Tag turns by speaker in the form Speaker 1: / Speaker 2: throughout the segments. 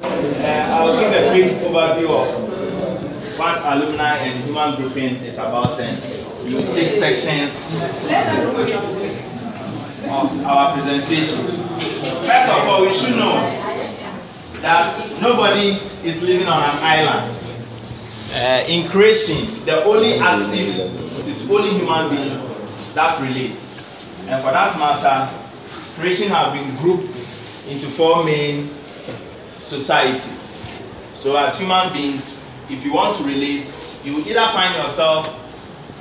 Speaker 1: I'll give a quick overview of what alumni and human grouping is about, and you will take sections of our presentation. First of all, we should know that nobody is living on an island. In creation, the only active, it is only human beings that relate. And for that matter, creation has been grouped into four main societies. So as human beings, if you want to relate, you will either find yourself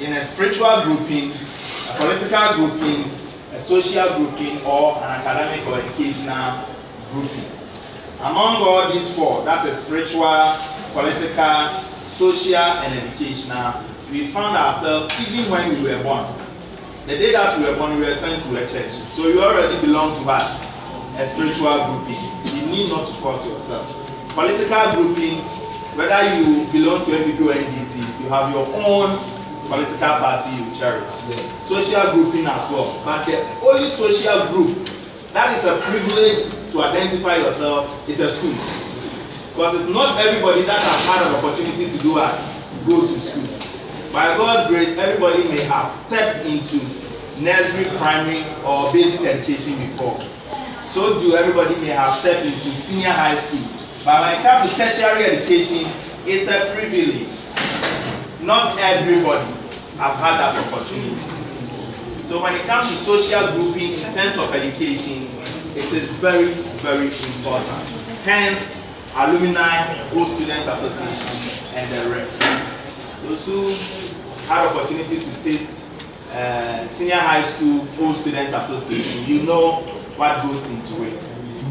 Speaker 1: in a spiritual grouping, a political grouping, a social grouping, or an academic or educational grouping. Among all these four, that is spiritual, political, social, and educational, we found ourselves even when we were born. The day that we were born, we were sent to a church. So you already belong to that, a spiritual grouping. You need not to force yourself. Political grouping, whether you belong to NPP or NDC, you have your own political party you cherish. Social grouping as well. But the only social group that is a privilege to identify yourself is a school. Because it's not everybody that has had an opportunity to do what? Go to school. By God's grace, everybody may have stepped into nursery, primary, or basic education before. So do everybody may have stepped into senior high school. But when it comes to tertiary education, it's a privilege. Not everybody have had that opportunity. So when it comes to social grouping in terms of education, it is very, very important. Hence, alumni, old student association, and the rest. Those who had opportunity to taste senior high school old student association, you know what goes into it.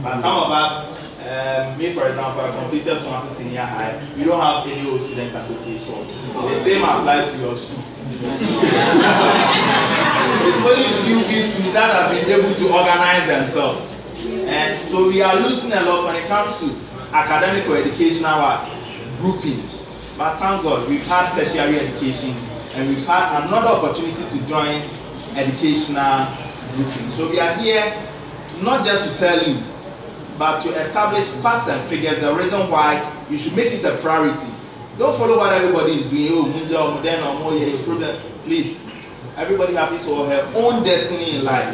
Speaker 1: But some of us, me for example, I completed Tuansi Senior High. We don't have any old student association. The same applies to your school. It's only few schools that have been able to organize themselves, and so we are losing a lot when it comes to academic or educational groupings. But thank God, we've had tertiary education, and we've had another opportunity to join educational grouping. So we are here not just to tell you, but to establish facts and figures, the reason why you should make it a priority. Don't follow what everybody is doing. Please, everybody has his or her own destiny in life.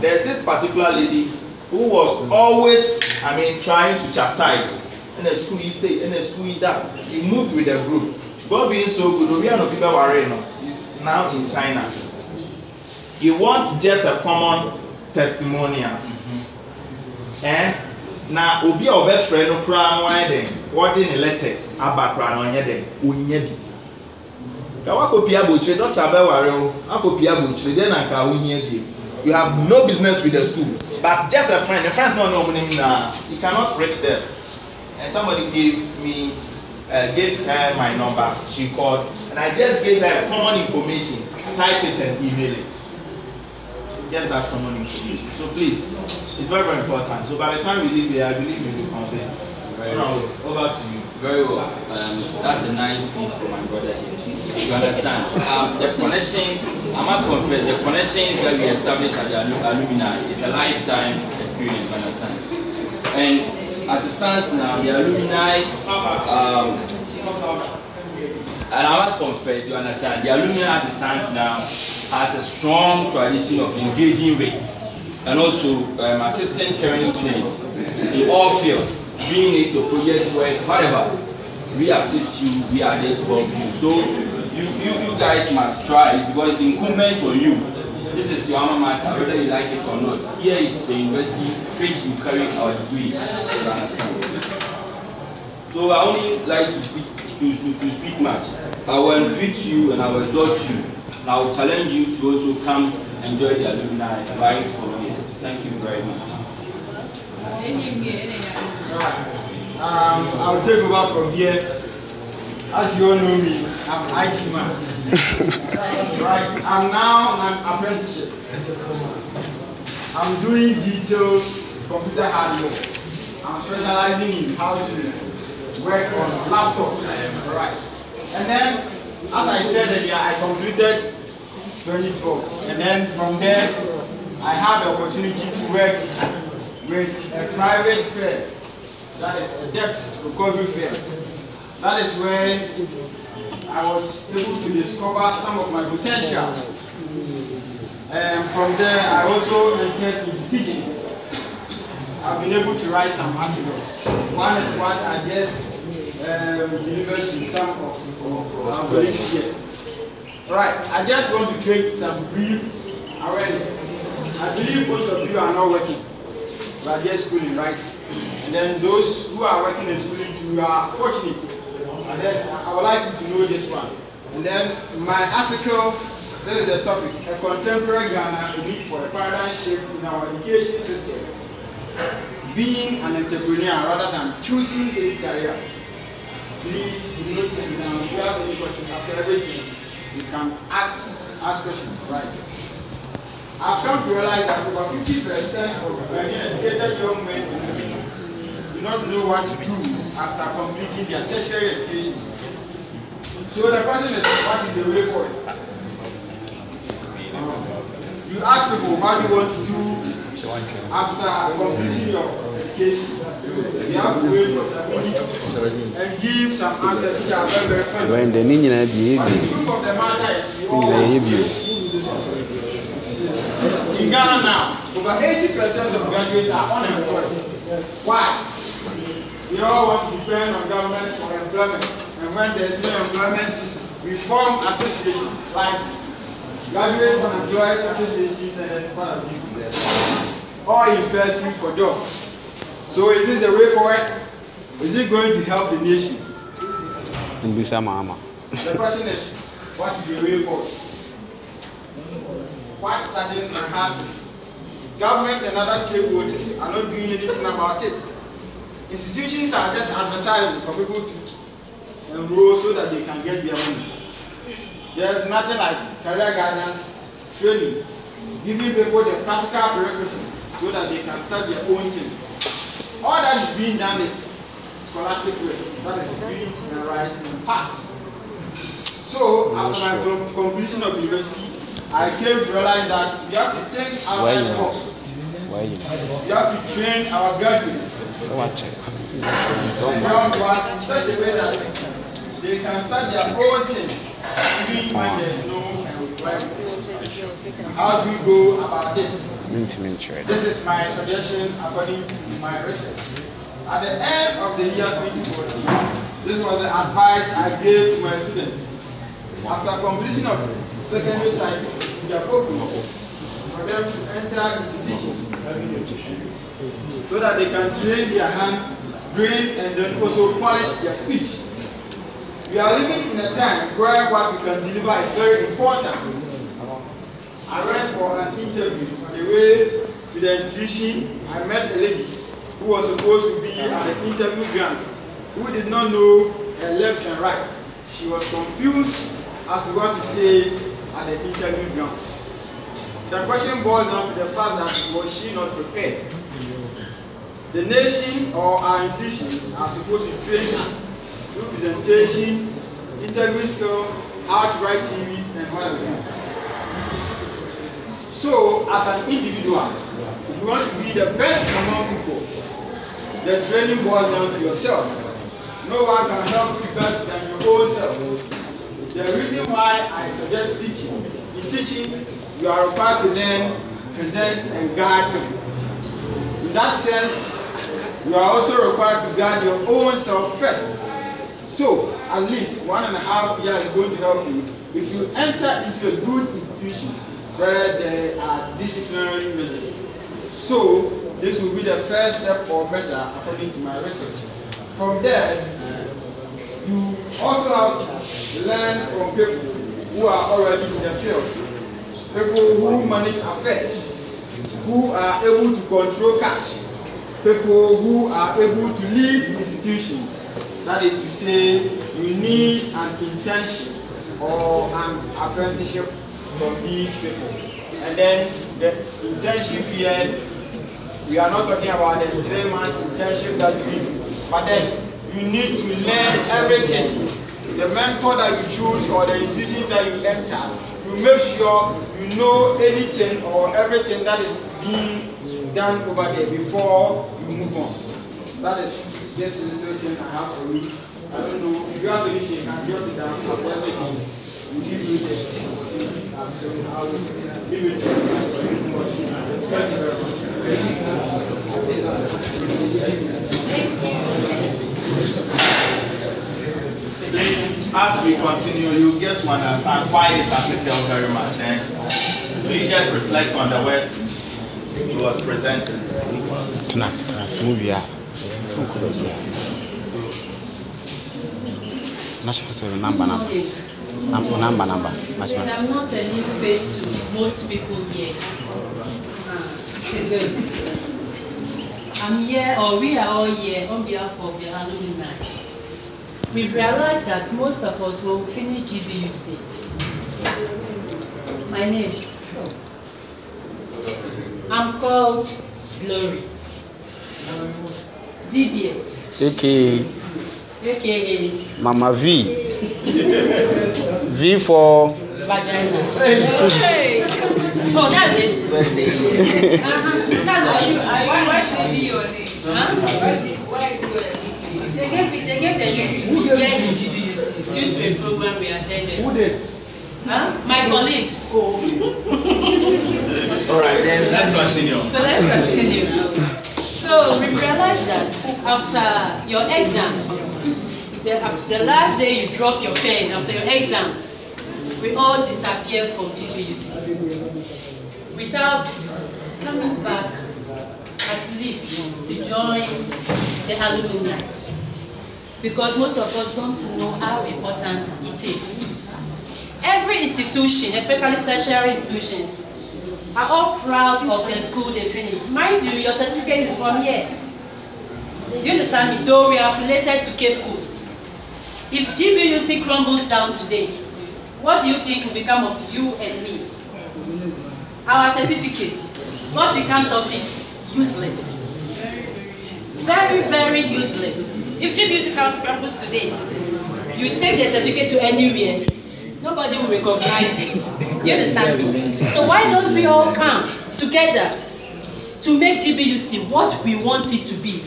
Speaker 1: There's this particular lady who was always, trying to chastise. In the school, you say, in the school, that. You moved with the group. God being so good, we are not people worrying. He's now in China. You want just a common testimonial. Na obi a obefre no kura no ayeden wodi ne letter abakra no onye den onya bi ka wakopia bochire doctor abeware o akopia bochire den na ka onya bi. You have no business with the school, but just a friend. The friends don't know him now. You cannot reach them. And somebody gave her my number. She called, and I just gave her common information. Type it and email it. Get that common information. So please, it's very, very important. So by the time we leave here, I believe you'll be convinced. Over to you.
Speaker 2: Very well. That's a nice piece for my brother here. You understand? The connections, I must confess, the connections that we establish at the alumni is a lifetime experience. You understand? And as it stands now, the alumni, and I must confess, you understand, the alumni as it stands now has a strong tradition of engaging with and also assisting current students in all fields, being it your project work, whatever. We assist you, we are there to help you. So you guys must try it because it's incumbent on you. This is your alma mater, whether you like it or not. Here is the university which you carry our degrees. You understand? So I only like to speak much. I will entreat you and I will exhort you. And I will challenge you to also come enjoy the alumni right from here. Thank you very much.
Speaker 3: I'll take over from here. As you all know me, I'm IT man. Right. I'm now an apprenticeship. I'm doing detailed computer hardware. I'm specializing in how to work on laptops. Right. And then, as I said earlier, I completed 2012, and then from there I had the opportunity to work with a private firm that is a debt recovery fair. That is where I was able to discover some of my potentials. And from there, I also entered into teaching. I've been able to write some articles. One is what I just delivered to some of our colleagues here. Right, I just want to create some brief awareness. I believe most of you are not working. You are just schooling, right? And then those who are working in schooling, you are fortunate. And then I would like you to know this one. And then my article, this is the topic, a contemporary Ghana, a need for a paradigm shift in our education system. Being an entrepreneur rather than choosing a career. Please note it down. If you have any questions after everything, you can ask questions, right? I've come to realize that over 50% of educated young men do not know what to do after completing their tertiary education. So the question is, what is the way forward? You ask people, what do you want to do after completing your education? You have to wait for some minutes and give some answers which are very, very funny. But the truth of the matter is, we all in Ghana now, over 80% of graduates are unemployed. Why? We all want to depend on government for employment. And when there is no employment, we form associations like Graduates Unemployed Associations and then all in pursuit for jobs. So is this the way forward? Is it going to help the nation? The question is, what is the way forward? What saddens my heart is government and other stakeholders are not doing anything about it. Institutions are just advertising for people to enroll so that they can get their money. There's nothing like career guidance, training, giving people the practical prerequisites so that they can start their own thing. All that is being done is scholastic work. That is read and write and pass. So after my completion of university, I came to realize that we have to think outside the box. We have to train our graduates from such a way that they can start their own thing, even when there is no employment. How do we go about this? This is my suggestion according to my research. At the end of the year 2014, this was the advice I gave to my students. After completion of secondary cycle, we are focused for them to enter into teaching so that they can train their hand, train, and then also polish their speech. We are living in a time where what we can deliver is very important. I went for an interview on the way to the institution. I met a lady who was supposed to be at the interview ground, who did not know her left and right. She was confused as to what to say at the interview ground. The question boils down to the fact that was she not prepared? The nation or our institutions are supposed to train us through presentation, interview skill, how to write series, and whatever. So, as an individual, if you want to be the best among people, the training boils down to yourself. No one can help you better than your own self. The reason why I suggest teaching, in teaching, you are required to learn, present, and guide people. In that sense, you are also required to guide your own self first. So, at least 1.5 years is going to help you if you enter into a good institution where there are disciplinary measures. So, this will be the first step or measure according to my research. From there, you also have to learn from people who are already in the field, people who manage affairs, who are able to control cash, people who are able to lead institutions. That is to say, you need an internship or an apprenticeship from these people. And then the internship here, we are not talking about the 3 months internship that you do, but then you need to learn everything. The mentor that you choose or the institution that you enter, you make sure you know anything or everything that is being done over there before you move on. That is just a little thing I have for you. I don't know if you have anything, you can jot it down for everything. We give you the so I will give it to you. Thank you very
Speaker 1: much. As we continue, you get to understand why this article very much. And please just reflect on the words he was presenting.
Speaker 4: Number.
Speaker 5: I'm not a new face to most people here. I'm here, or we are all here on behalf of the alumni. We've realized that most of us will finish GBUC. My name? I'm called Glory. DBA. AKA
Speaker 4: Mama V. V for
Speaker 5: vagina. Hey. Oh, that's it. That's what why should it be your name? Why is it your name? They gave the name to here in GBUC due to a program we attended.
Speaker 3: Who did?
Speaker 5: My colleagues.
Speaker 1: Alright, then let's continue.
Speaker 5: So let's continue. So we realized that after your exams, the last day you drop your pen after your exams, we all disappear from GBUC without coming back at least to join the alumni, because most of us don't know how important it is. Every institution, especially tertiary institutions, are all proud of their school they finished. Mind you, your certificate is from here. You understand me? Though we are affiliated to Cape Coast. If GBUC crumbles down today, what do you think will become of you and me? Our certificates, what becomes of it? Useless. Very, very useless. If GBUC crumbles today, you take the certificate to anywhere, nobody will recognize it. You understand me? So why don't we all come together to make GBUC what we want it to be?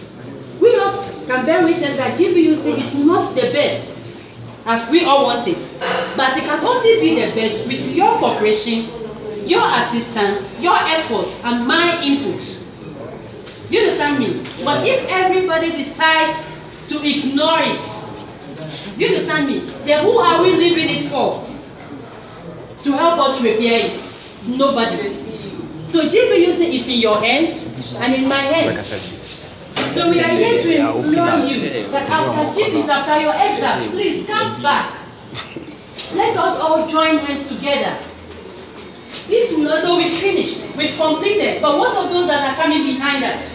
Speaker 5: We all can bear witness that GBUC is not the best as we all want it, but it can only be the best with your cooperation, your assistance, your effort, and my input. You understand me? But if everybody decides to ignore it, you understand me? Then who are we leaving it for? To help us repair it? Nobody. So GBUC is in your hands and in my hands. So we are here to implore you that after GBUC, after your exam, please come back. Let's all join hands together. If not, we finished, we've completed. But what of those that are coming behind us?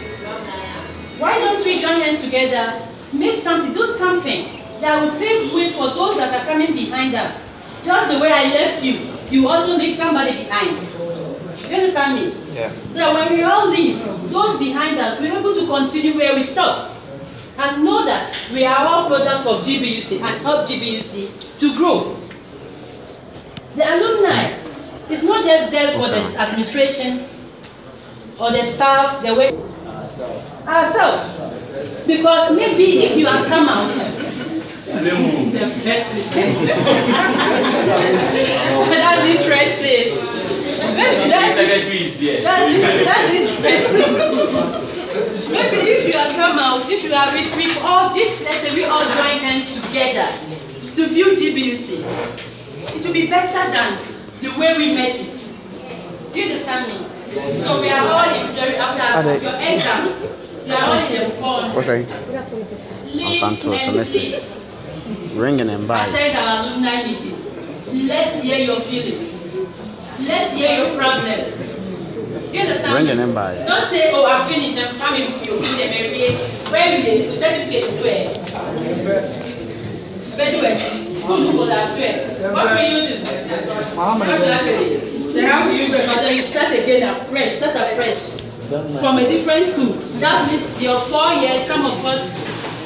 Speaker 5: Why don't we join hands together, make something, do something that will pave way for those that are coming behind us? Just the way I left you, you also leave somebody behind. You understand me?
Speaker 4: Yeah.
Speaker 5: So when we all leave, those behind us, we're able to continue where we stop. And know that we are all products of GBUC and help GBUC to grow. The alumni is not just there for the administration or the staff, the way ourselves. Because maybe if you have come out, that's interesting. That's interesting. Maybe if you have come out, if you are with all this, let's say we all join hands together to build GBUC, it will be better than the way we met it. Do you understand me? So we are all in after your exams, we are all in the phone.
Speaker 4: What's that? Ringing and by.
Speaker 5: Attend our alumni meeting. Let's hear your feelings. Let's hear your problems. Do you understand?
Speaker 4: Ringing and by.
Speaker 5: Don't say, oh, I'm finished, I'm coming with you. Where will the certificate is where? What will you do? They have to use it, but then you start again afresh. That's afresh. From a different school. That means your 4 years, some of us,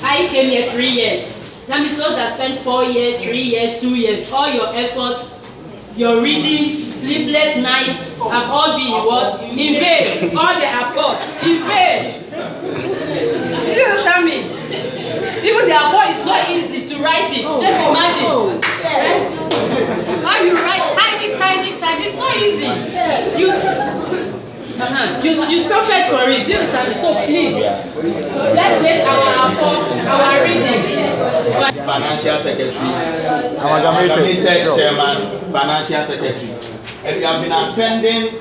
Speaker 5: I came here 3 years. That means those that spent 4 years, 3 years, 2 years, all your efforts, your reading, sleepless nights, have all been in what? In vain. All the effort, in vain. you understand me? Even the award is not easy to write it. Just imagine. Yes. How you write tiny. It's not easy. You suffered for it. Do you understand me? So please, let's make our reading.
Speaker 1: Financial secretary, amalgamated chairman, financial secretary. And we have been ascending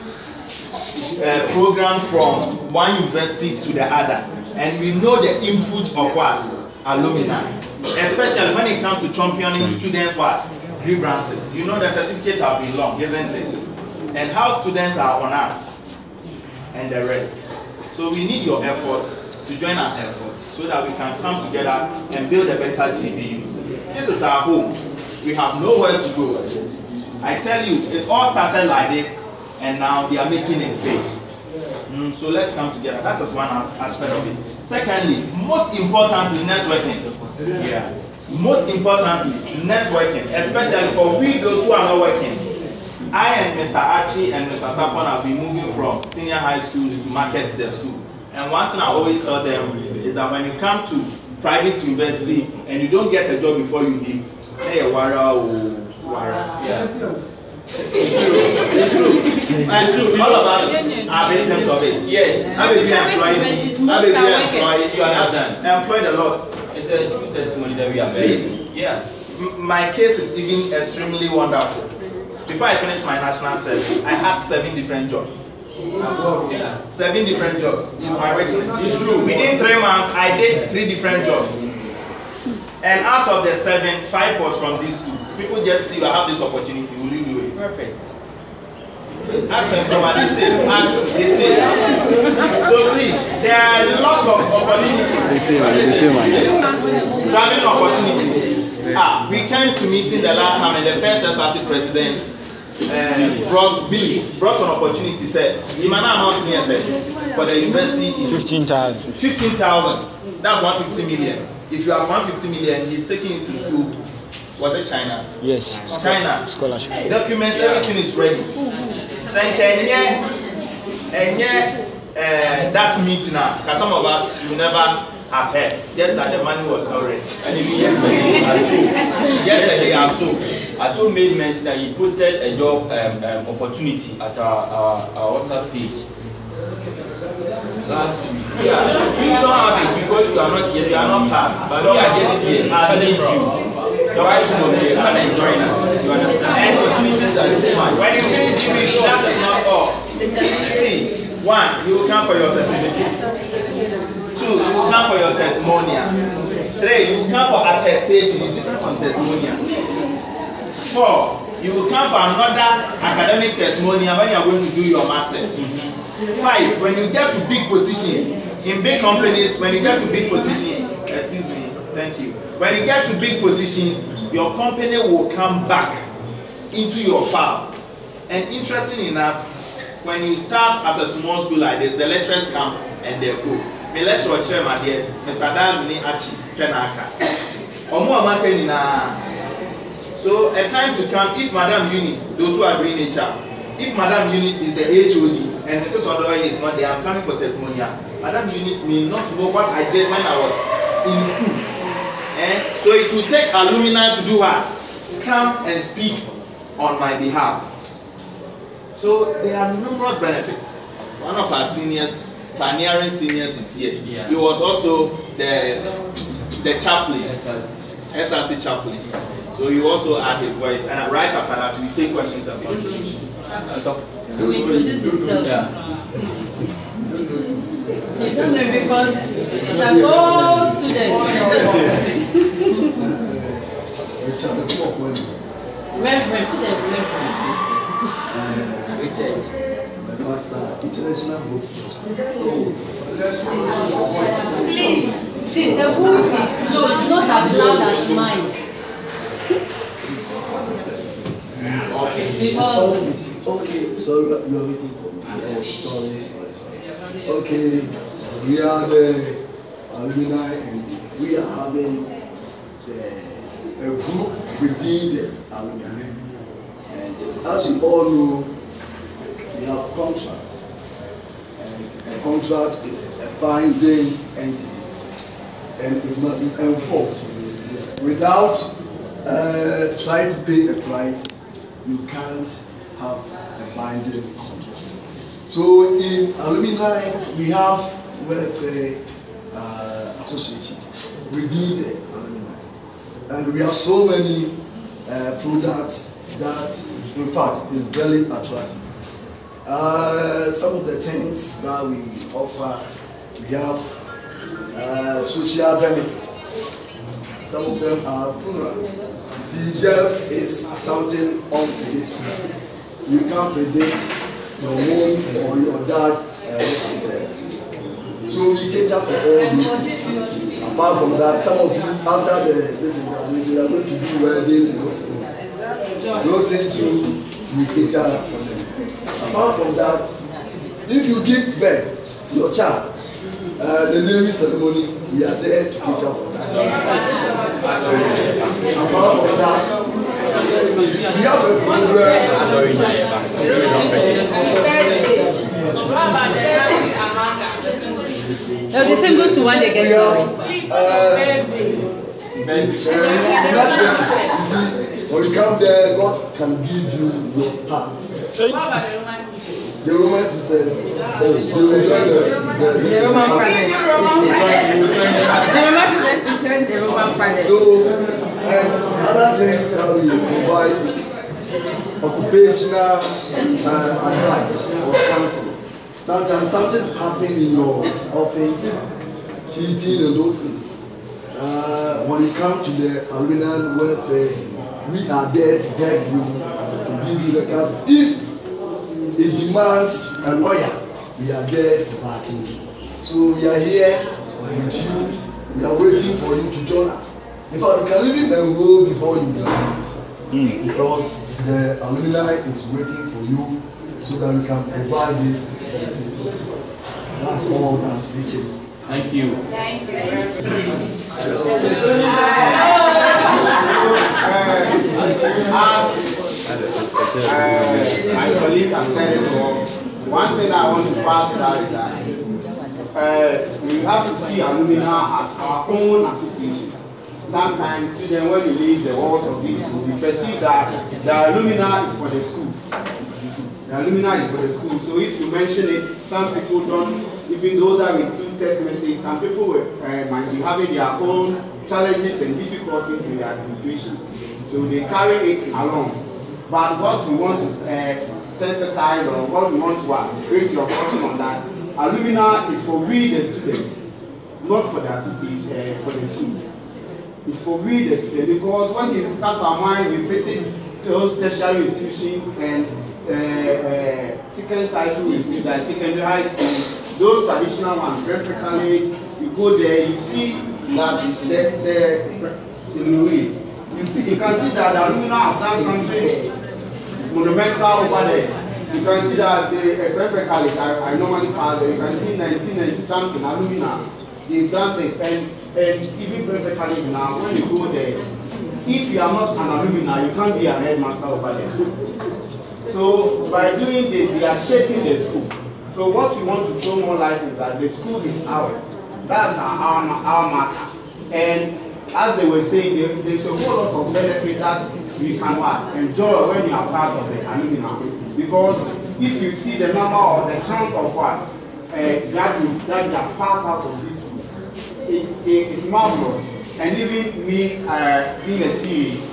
Speaker 1: programs from one university to the other, and we know the input of what alumni, especially when it comes to championing students what grievances. You know the certificates have been long, isn't it? And how students are on us and the rest. So we need your efforts to join our efforts so that we can come together and build a better GBUC. This is our home. We have nowhere to go. I tell you, it all started like this, and now they are making it big. So let's come together. That is one aspect of it. Secondly, most importantly, networking. Yeah. Most importantly, networking, especially for we those who are not working. I and Mr. Archie and Mr. Sapon have been moving from senior high schools to market the school. And one thing I always tell them is that when you come to private university and you don't get a job before you leave, hey, wara. Yes. It's true. And true. All of us are victims of it. Yes. Have a employed. You understand? Employed a lot.
Speaker 2: It's a true testimony that we have.
Speaker 1: Please.
Speaker 2: Yeah.
Speaker 1: My case is even extremely wonderful. Before I finished my national service, I had 7 different jobs. 7 different jobs. It's my witness. It's true. Within 3 months, I did 3 different jobs. And out of the 7, 5 was from this school. People just see you have this opportunity. Will you do it? Perfect. Ask them from what they say. So please, there are lots of opportunities. Traveling opportunities. We came to meeting the last time, and the first SRC president brought an opportunity. Said, "You might not know here, said, for the university in
Speaker 4: 15,000.
Speaker 1: 15,000. That's 150 million. If you have 150 million, he's taking you to school. Was it China?
Speaker 4: Yes.
Speaker 1: China.
Speaker 4: Scholarship.
Speaker 1: Document, everything is ready. That meeting now, because some of us you never have heard, just that the money was not ready.
Speaker 2: And even yesterday, Aso made mention that he posted a job opportunity at our WhatsApp page last week. Yeah, you don't have it because you are not here. You are not part. But we are just here challenge you. Right to come and join us. You understand?
Speaker 1: And opportunities are too much. When you finish GBUC, that is not all. See, 1, you will come for your certificate. 2, you will come for your testimonial. 3, you will come for attestation. It's different from testimonial. 4, you will come for another academic testimonial when you are going to do your masters. 5, when you get to big position in big companies, when you get to big position, excuse me, thank you. When you get to big positions, your company will come back into your file. And interesting enough, when you start as a small school like this, the lecturers come and they go. My lecturer chairman there, Mr. Dazni Achi Penaka. So a time to come, if Madam Eunice, those who are doing HR, if Madam Eunice is the HOD and Mrs. Odoye is not there, I'm coming for testimonial. Madam Eunice may not know what I did when I was in school. So it will take alumni to do what? Come and speak on my behalf. So there are numerous benefits. One of our seniors, pioneering seniors, is here. Yeah. He was also the chaplain, SRC chaplain. So he also had his voice. And right after that, we take questions and contributions.
Speaker 5: To introduce himself.
Speaker 1: Yeah.
Speaker 5: You don't know because it's a gold student. Reverend, put a reverend. Richard. Please. See, the voice is low, it's not as loud as mine.
Speaker 6: Okay, so you are waiting for me. Sorry. Okay, we are the alumni and we are having a group within the alumni. And as you all know, we have contracts. And a contract is a binding entity. and it must be enforced. Without trying to pay a price, you can't have a binding contract. So in alumni, we have welfare association within the alumni, and we have so many products that, in fact, is very attractive. Some of the things that we offer, we have social benefits. Some of them are funeral. You see, death is something unpredictable. You can't predict your mom or your dad so we cater for all these things. Apart from that, some of you, after this examination, you are going to do wedding and those things. Those things we cater for them. Apart from that, if you give birth to your child, the naming ceremony, we are there to cater for that. Apart from that, we have a program.
Speaker 5: No, the same goes to when they get married.
Speaker 6: You see, when you come there, God can give you your parts. The Roman sisters, they will join the Roman fathers. So, and other things that we provide is occupational advice or counsel. Sometimes something happen in your office, cheating and those things. When you come to the alumni welfare, we are there to help you, to give you the counsel. If it demands a lawyer, we are there to back you. So we are here with you. We are waiting for you to join us. In fact, you can even enroll before you graduate, because the alumni is waiting for you so that we can provide these services. That's all I'm teaching.
Speaker 2: Thank you.
Speaker 3: Thank you. My colleague has said it all. One thing I want to pass out is that we have to see alumni as our own association. Sometimes students, when you leave the walls of this school, we perceive that the alumni is for the school. The alumni is for the school. So if you mention it, some people don't, even those that we do text message, some people might be having their own challenges and difficulties with the administration. So they carry it along. But what we want to sensitize, or what we want to create your attention on that, alumni is for we the students, not for the association, for the school. It's for we the students, because when you cast our mind, we visit those tertiary institutions and second cycle is like secondary high school, those traditional ones, Brentford College, you go there, you see that it's in a way. You can see that the alumni have done something monumental over there. You can see that the Brentford College, I normally pass there, you can see 1990 something alumni, they've done this, and even Brentford College now, when you go there, if you are not an alumni, you can't be a headmaster over there. So by doing this, they are shaping the school. So what we want to throw more light is that the school is ours. That's our matter. And as they were saying, there's a whole lot of benefit that we can enjoy when you are part of the alumni. Because if you see the number or the chunk of graduates that they are passed out of this school, it's marvelous. And even me being a TA,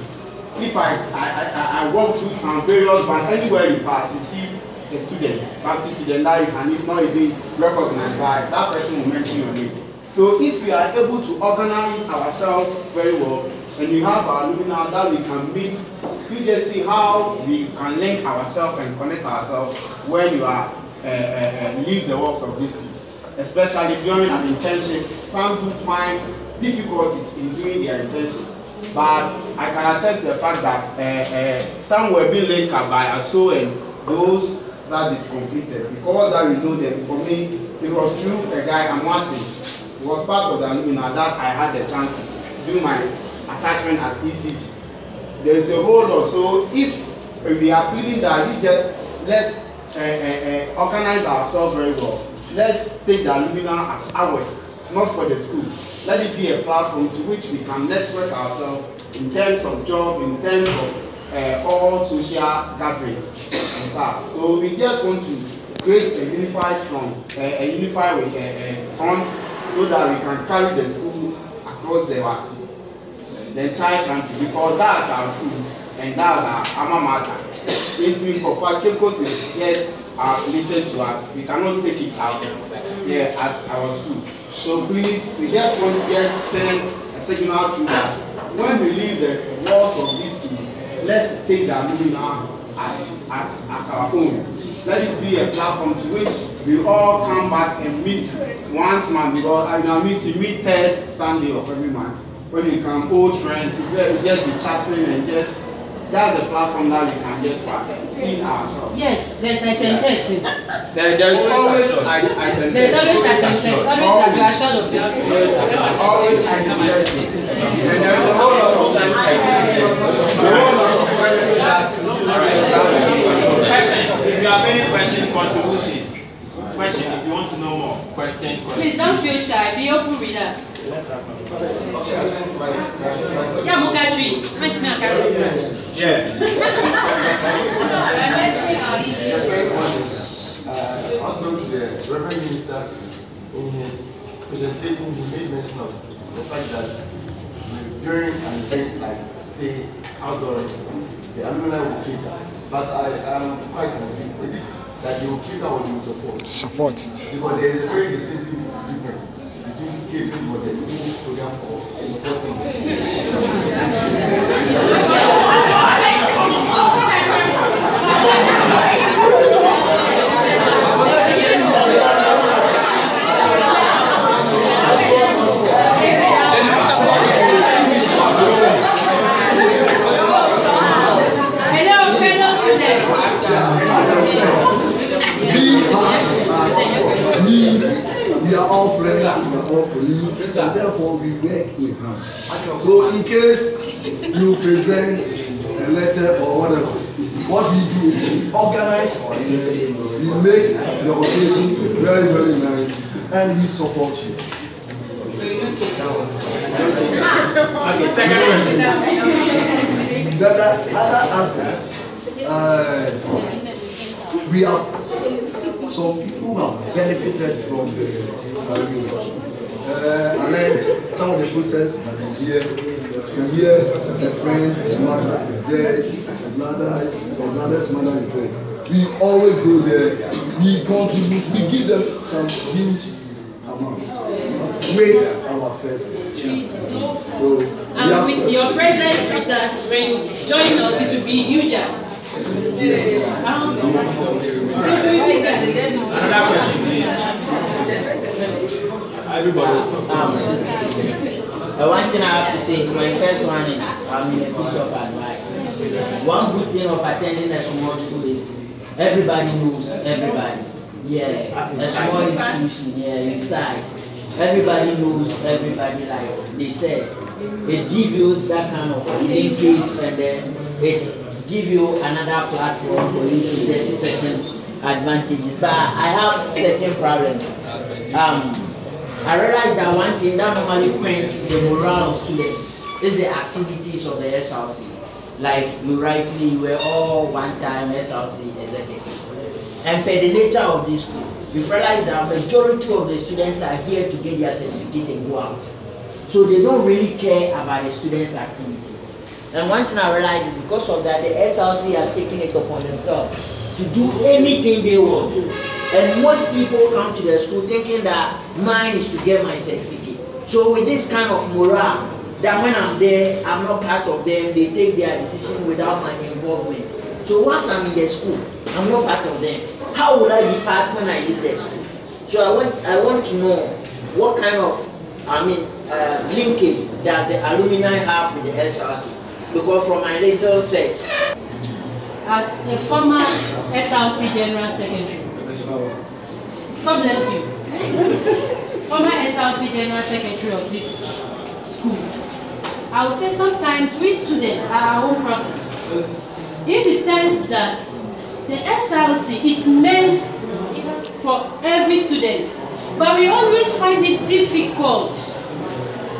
Speaker 3: if I walk through various bands, anywhere you pass, you see a student, practice student that you can not even recognize by, that person will mention your name. So if we are able to organize ourselves very well, and we have our alumni that we can meet, you just see how we can link ourselves and connect ourselves when you are leave the works of this school. Especially during an internship, some do find difficulties in doing their internship. But I can attest the fact that some were being linked up by ASO and those that they completed. Because that we know them, for me, it was through a guy, Martin, who was part of the alumni that I had the chance to do my attachment at ECG. There is a whole lot. So if we are pleading that let's organize ourselves very well. Let's take the alumni as ours. not for the school. Let it be a platform to which we can network ourselves in terms of job, in terms of all social gatherings and stuff. So we just want to create a unified front, front, so that we can carry the school across the entire country, because that's our school and that's our alma mater. It means for Campus is yes affiliated to us. We cannot take it out here as our school. So please, we just want to just send a signal to that when we leave the walls of this school, let's take the alumni as our own. Let it be a platform to which we all come back and meet once a month, because in our meeting, meet third Sunday of every month. When we come, old friends, we just be chatting and just, that's the platform that we can just see ourselves.
Speaker 5: Yes, there's item 13.
Speaker 3: There is always item 13.
Speaker 5: There's always item 13. Always that you are short of your
Speaker 3: always item 13. And there is a whole lot of
Speaker 1: questions. If you have any question, contribution. Question if you want to know more.
Speaker 2: Question.
Speaker 5: Please don't feel shy. Be open with us. Yeah, Mukatri.
Speaker 1: Yeah.
Speaker 7: Also, the Reverend Minister, in his presentation, he made mention of the fact that during an event like, say, outdoor, the alumni will cater. But I am quite confused. Is it that they will cater or they will support?
Speaker 4: Support.
Speaker 7: Because there is a very distinctive difference between catering for the meeting program or supporting.
Speaker 6: We are all friends, we are all police, and therefore we work in hand. So in case you present a letter or whatever, what we do is we organize ourselves, we make the occasion very, very nice, and we support you.
Speaker 1: Okay, second question.
Speaker 6: The other aspect, we have some people who have benefited from the I learned some of the process that we hear a friend, a mother is dead, a brother's mother is dead. We always go there, we contribute, we give them some huge amounts with our presence. So
Speaker 5: and with your presence with us, when you join us, it will be huger.
Speaker 6: Yes.
Speaker 1: Another question, please. Everybody.
Speaker 8: One thing I have to say is my first one is I'm in a piece of advice. One good thing of attending a small school is everybody knows everybody. Yeah, a small institution, yeah, in size. Everybody knows everybody, like they said. It gives you that kind of linkage, and then it gives you another platform for you to get certain advantages. But I have certain problems. I realized that one thing that normally quenches the morale of students is the activities of the SLC. Like you rightly, we were all one time SLC executives. And for the nature of this school, you realize that majority of the students are here to get their certificate and go out. So they don't really care about the students' activity. And one thing I realized is because of that, the SLC has taken it upon themselves to do anything they want. And most people come to the school thinking that mine is to get my certificate. So with this kind of morale, that when I'm there, I'm not part of them, they take their decision without my involvement. So once I'm in the school, I'm not part of them. How will I be part when I leave the school? So I want to know what kind of linkage does the alumni have with the SLC? Because from my little search,
Speaker 5: as a former SLC General Secretary, God bless you. Former SLC General Secretary of this school, I would say sometimes we students are our own problems. In the sense that the SLC is meant for every student, But we always find it difficult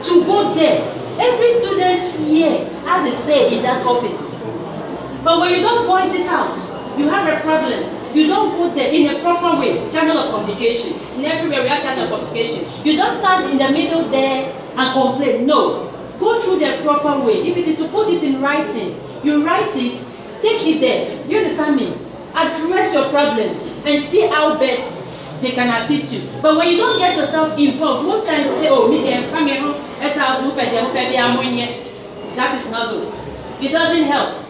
Speaker 5: to go there. Every student here has a say in that office. But when you don't voice it out, you have a problem. You don't go there in a proper way. Channel of communication. In everywhere we have channel of communication. You don't stand in the middle there and complain. No. Go through the proper way. If it is to put it in writing, you write it, take it there. You understand me? Address your problems and see how best they can assist you. But when you don't get yourself involved, most times you say, oh, me there, come here, that is not good. It doesn't help.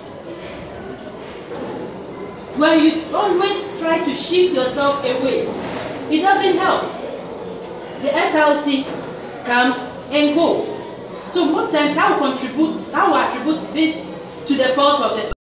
Speaker 5: When you always try to shift yourself away, it doesn't help. The SLC comes and go. So most times I will attribute this to the fault of the